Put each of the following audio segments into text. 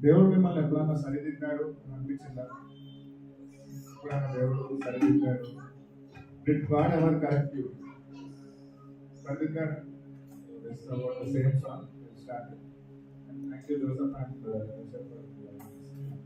దేవుడు మిమ్మల్ని ఎప్పుడన్నా సరిదిద్దాడు అనిపించిందా? ఎప్పుడన్నా దేవుడు సరిదిద్దాడు? Did God ever correct you? సరిదిద్దాడు? It's about the same song. We'll start it. Thank you, Joseph and Joseph for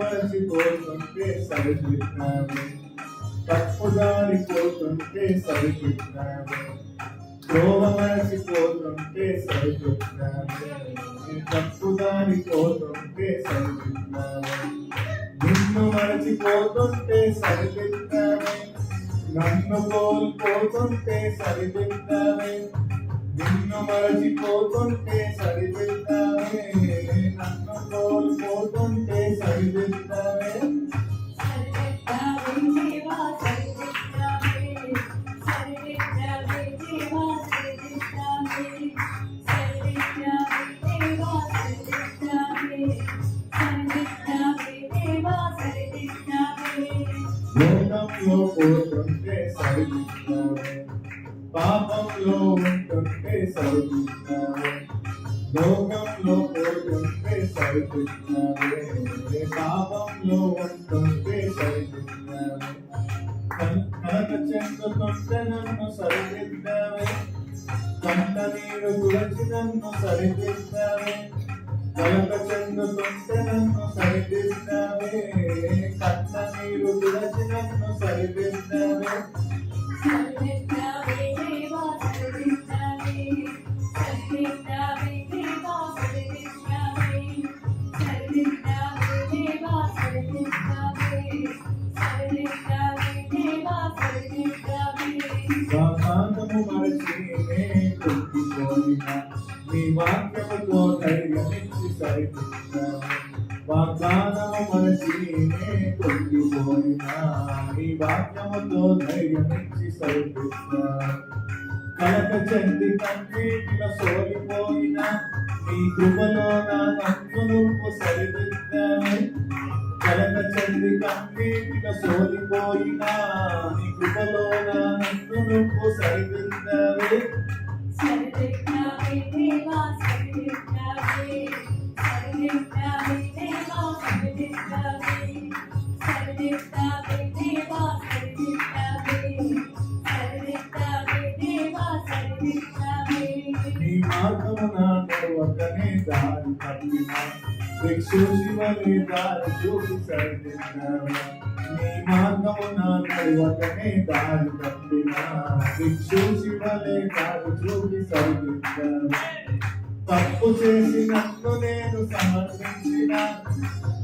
మరచిపోతుంటే సరిదిద్దావే, తప్పుదారిపోతుంటే సరిదిద్దావే, మరచిపోతుంటే సరిదిద్దావే, తప్పుదారిపోతుంటే సరిదిద్దావే, నిన్ను మరచిపోతుంటే సరిదిద్దావే, నన్ను కోల్పోతుంటే సరిదిద్దావే, నిన్ను మరచిపోతుంటే సరిదిద్దావే, నన్ను కోల్పోతుంటే సరిదిద్దావే, లోకంలో పోతుంటే సరిదిద్దావే, పాపంలో ఉంటుంటే సరిదిద్దావే, లోకంలో పోతుంటే సరిదిద్దావే, పాపంలో ఉంటుంటే సరిదిద్దావే, కలత చెందుతుంటే నన్ను సరిదిద్దావే, కంట నీరు తులచి నన్ను సరిదిద్దావే, కలత చెందుతుంటే నన్ను సరిదిద్దావే, కంట నీరు తులచి నన్ను సరిదిద్దావే, వాగ్దానము మరచి నే కృంగిపోయినా, నీ వాక్యముతో ధైర్యమిచ్చి సరిదిద్దావే, వాగ్దానము మరచి నే కృంగిపోయినా, నీ వాక్యముతో ధైర్యమిచ్చి సరిదిద్దావే, కలత చెంది కన్నీటిలో సోలిపోయినా, నీ కృపలో నా నన్ను నువ్వు సరిదిద్దావే, కలత చెంది కన్నీటిలో సోలిపోయినా, నీ కృపలో నా నన్ను నువ్వు సరిదిద్దావే, నీ మార్గము నా నడవకనే దారి తప్పినా, దిక్సూచివలే దారి చూపి సరిదిద్దావే, నీ మార్గము నా నడవకనే దారి తప్పినా, దిక్సూచివలే దారి చూపి సరిదిద్దావే, తప్పు చేసి నన్ను నేను సమర్పించిన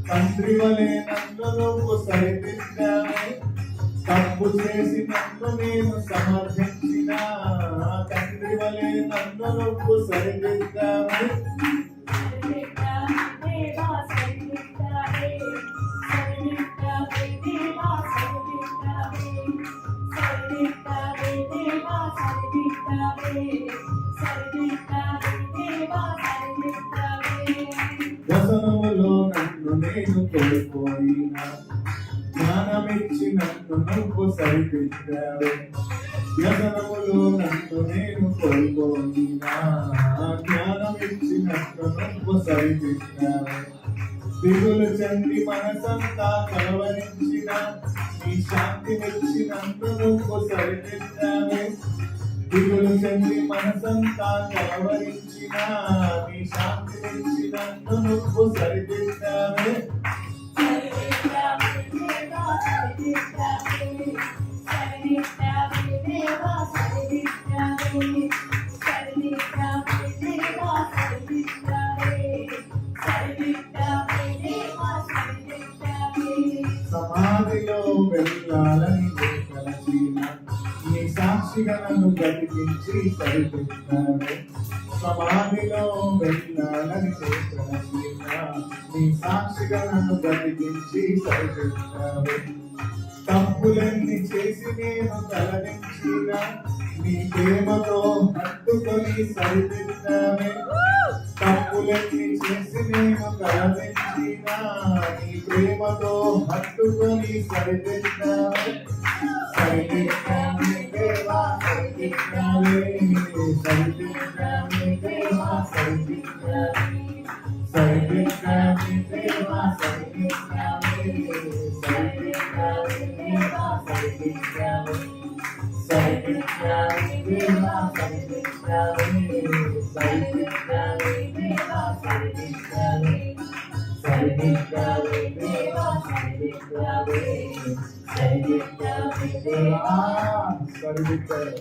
తండ్రి వలె నన్ను నువ్వు సరిదిద్దావే, తప్పు చేసి నన్ను నేను సమర్పించిన తండ్రి వలె నన్ను నువ్వు సరిదిద్దావే, వ్యసనములో నన్ను నేను కోల్పోయినా, జ్ఞానమిచ్చి నన్ను నువ్వు సరిదిద్దావే, వ్యసనములో నన్ను నేను కోల్పోయినా, జ్ఞానమిచ్చి నన్ను నువ్వు సరిదిద్దావే, దిగులు చెంది మనసంతా కలవరించిన, నీ శాంతినిచ్చి నన్ను నువ్వు సరిదిద్దావే, దిగులు చెంది మనసంతా కలవరించిన, నీ శాంతినిచ్చి నన్ను నువ్వు సరిదిద్దావే, సాక్షిగా నన్ను బ్రతికించి సరిపెట్టావే. సమాధిలో వెళ్ళాలని చేసిన నీ సాక్షిగా నన్ను బ్రతికించి సరిపెట్టావే. తప్పులన్నీ చేసి నేను తలదించిన నీ ప్రేమతో హత్తుకొని సరిపెట్టావే. తప్పులన్నీ చేసి నేను తలదించిన నీ ప్రేమతో హత్తుకొని సరిపెట్టావే. సరిపెట్టావే దేవా, సరిపెట్టావే, సరిపెట్టావే దేవా, సరిపెట్టావే, సరిపెట్టావే దేవా, సరిపెట్టావే, సరిపెట్టావే దేవా, సరిపెట్టావే, సరిపెట్టావే దేవా, సరిపెట్టావే, సరిపెట్టావే దేవా, సరిపెట్టావే, సరిపెట్టావే దేవా, సరిపెట్టావే, సరిపెట్టావే దేవా, సరిపెట్టావే.